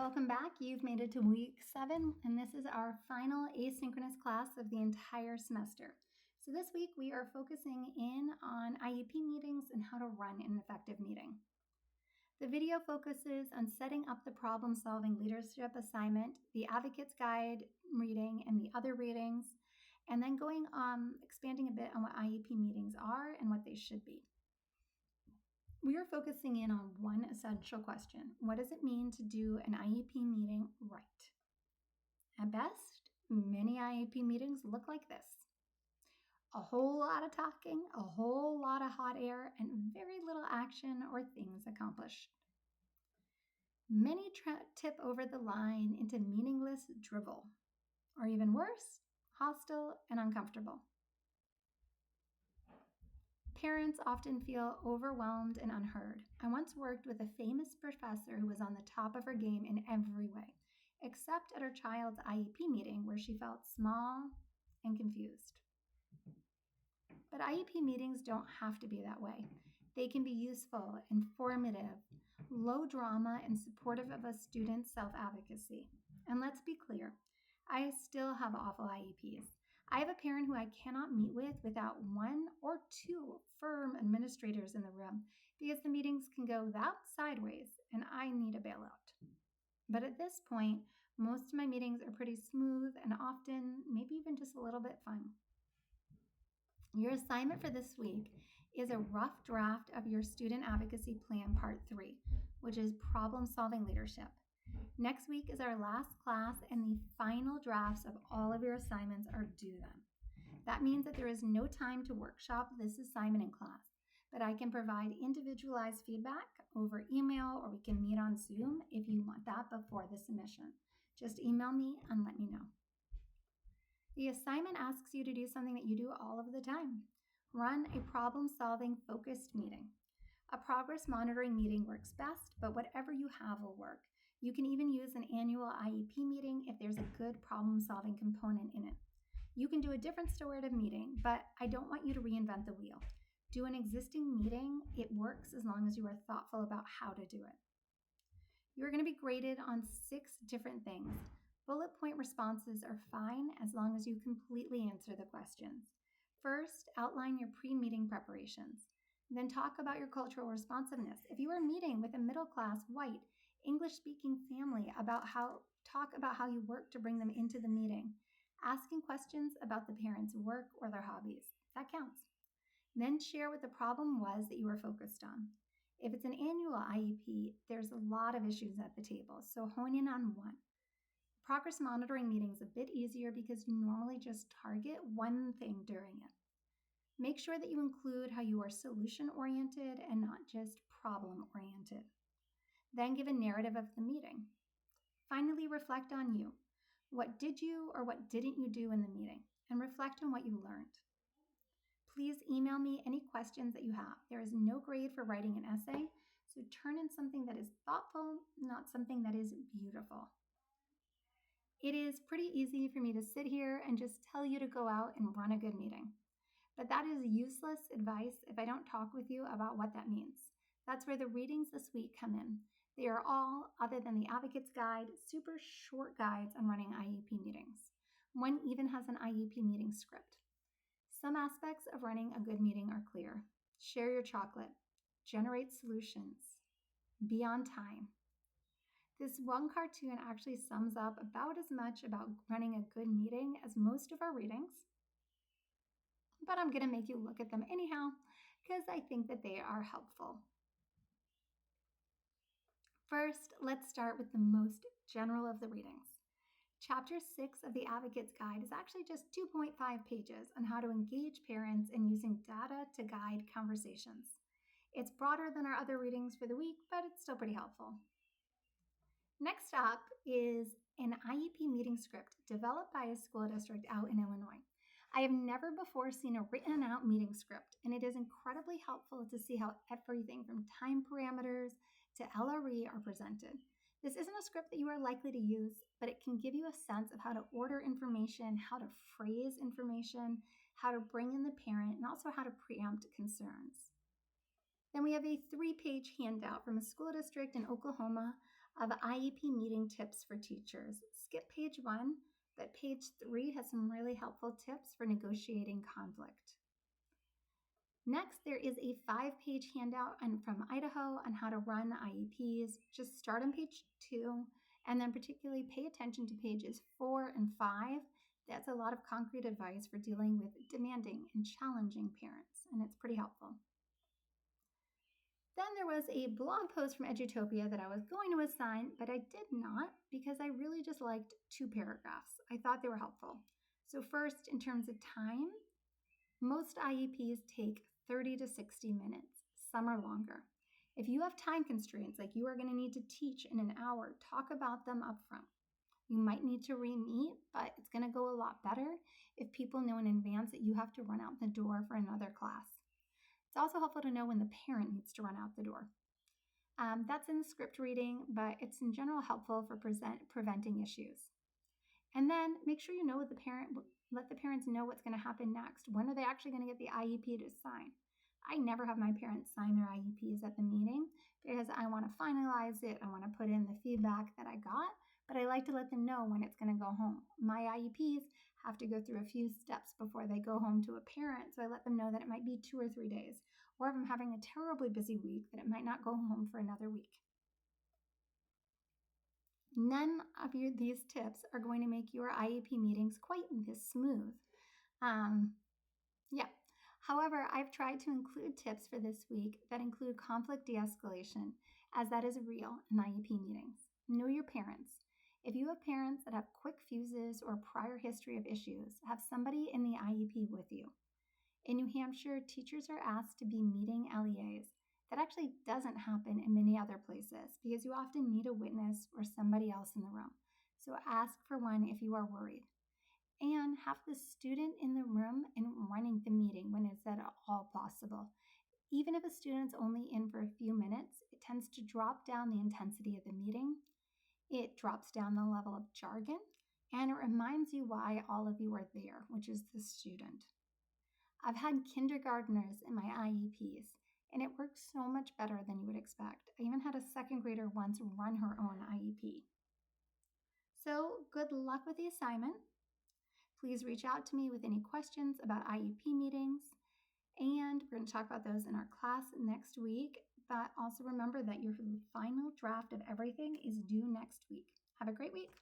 Welcome back. You've made it to week 7, and this is our final asynchronous class of the entire semester. So, this week we are focusing in on IEP meetings and how to run an effective meeting. The video focuses on setting up the problem solving leadership assignment, the Advocate's Guide reading, and the other readings, and then expanding a bit on what IEP meetings are and what they should be. We are focusing in on one essential question. What does it mean to do an IEP meeting right? At best, many IEP meetings look like this. A whole lot of talking, a whole lot of hot air, and very little action or things accomplished. Many tip over the line into meaningless drivel, or even worse, hostile and uncomfortable. Parents often feel overwhelmed and unheard. I once worked with a famous professor who was on the top of her game in every way, except at her child's IEP meeting where she felt small and confused. But IEP meetings don't have to be that way. They can be useful, informative, low drama, and supportive of a student's self-advocacy. And let's be clear, I still have awful IEPs. I have a parent who I cannot meet with without one or two firm administrators in the room because the meetings can go that sideways and I need a bailout. But at this point, most of my meetings are pretty smooth and often maybe even just a little bit fun. Your assignment for this week is a rough draft of your Student Advocacy Plan Part 3, which is Problem Solving Leadership. Next week is our last class, and the final drafts of all of your assignments are due then. That means that there is no time to workshop this assignment in class, but I can provide individualized feedback over email, or we can meet on Zoom if you want that before the submission. Just email me and let me know. The assignment asks you to do something that you do all of the time. Run a problem-solving focused meeting. A progress monitoring meeting works best, but whatever you have will work. You can even use an annual IEP meeting if there's a good problem-solving component in it. You can do a different sort of meeting, but I don't want you to reinvent the wheel. Do an existing meeting. It works as long as you are thoughtful about how to do it. You're going to be graded on 6 different things. Bullet point responses are fine as long as you completely answer the questions. First, outline your pre-meeting preparations. Then talk about your cultural responsiveness. If you are meeting with a middle-class, white, English-speaking family, talk about how you work to bring them into the meeting. Asking questions about the parents' work or their hobbies. That counts. Then share what the problem was that you were focused on. If it's an annual IEP, there's a lot of issues at the table, so hone in on one. Progress monitoring meeting is a bit easier because you normally just target one thing during it. Make sure that you include how you are solution-oriented and not just problem-oriented. Then give a narrative of the meeting. Finally, reflect on you. What did you or what didn't you do in the meeting? And reflect on what you learned. Please email me any questions that you have. There is no grade for writing an essay, so turn in something that is thoughtful, not something that is beautiful. It is pretty easy for me to sit here and just tell you to go out and run a good meeting. But that is useless advice if I don't talk with you about what that means. That's where the readings this week come in. They are all, other than the Advocate's Guide, super short guides on running IEP meetings. One even has an IEP meeting script. Some aspects of running a good meeting are clear. Share your chocolate. Generate solutions. Be on time. This one cartoon actually sums up about as much about running a good meeting as most of our readings. But I'm going to make you look at them anyhow because I think that they are helpful. First, let's start with the most general of the readings. Chapter 6 of the Advocate's Guide is actually just 2.5 pages on how to engage parents in using data to guide conversations. It's broader than our other readings for the week, but it's still pretty helpful. Next up is an IEP meeting script developed by a school district out in Illinois. I have never before seen a written out meeting script, and it is incredibly helpful to see how everything from time parameters to LRE are presented. This isn't a script that you are likely to use, but it can give you a sense of how to order information, how to phrase information, how to bring in the parent, and also how to preempt concerns. Then we have a 3-page handout from a school district in Oklahoma of IEP meeting tips for teachers. Skip page 1, but page 3 has some really helpful tips for negotiating conflict. Next, there is a 5-page handout from Idaho on how to run IEPs. Just start on page 2 and then particularly pay attention to pages 4 and 5. That's a lot of concrete advice for dealing with demanding and challenging parents, and it's pretty helpful. Then there was a blog post from Edutopia that I was going to assign, but I did not because I really just liked 2 paragraphs. I thought they were helpful. So first, in terms of time, most IEPs take 30 to 60 minutes. Some are longer. If you have time constraints, like you are going to need to teach in an hour, talk about them up front. You might need to re-meet, but it's going to go a lot better if people know in advance that you have to run out the door for another class. It's also helpful to know when the parent needs to run out the door. That's in the script reading, but it's in general helpful for preventing issues. And then make sure you know let the parents know what's going to happen next. When are they actually going to get the IEP to sign? I never have my parents sign their IEPs at the meeting because I want to finalize it. I want to put in the feedback that I got, but I like to let them know when it's going to go home. My IEPs have to go through a few steps before they go home to a parent, so I let them know that it might be 2 or 3 days, or if I'm having a terribly busy week, that it might not go home for another week. None of these tips are going to make your IEP meetings quite this smooth. However, I've tried to include tips for this week that include conflict de-escalation, as that is real in IEP meetings. Know your parents. If you have parents that have quick fuses or prior history of issues, have somebody in the IEP with you. In New Hampshire, teachers are asked to be meeting LEAs. That actually doesn't happen in many other places because you often need a witness or somebody else in the room. So ask for one if you are worried. And have the student in the room and running the meeting when it's at all possible. Even if a student's only in for a few minutes, it tends to drop down the intensity of the meeting. It drops down the level of jargon, and it reminds you why all of you are there, which is the student. I've had kindergartners in my IEPs, and it works so much better than you would expect. I even had a 2nd grader once run her own IEP. So good luck with the assignment. Please reach out to me with any questions about IEP meetings, and we're going to talk about those in our class next week. But also remember that your final draft of everything is due next week. Have a great week.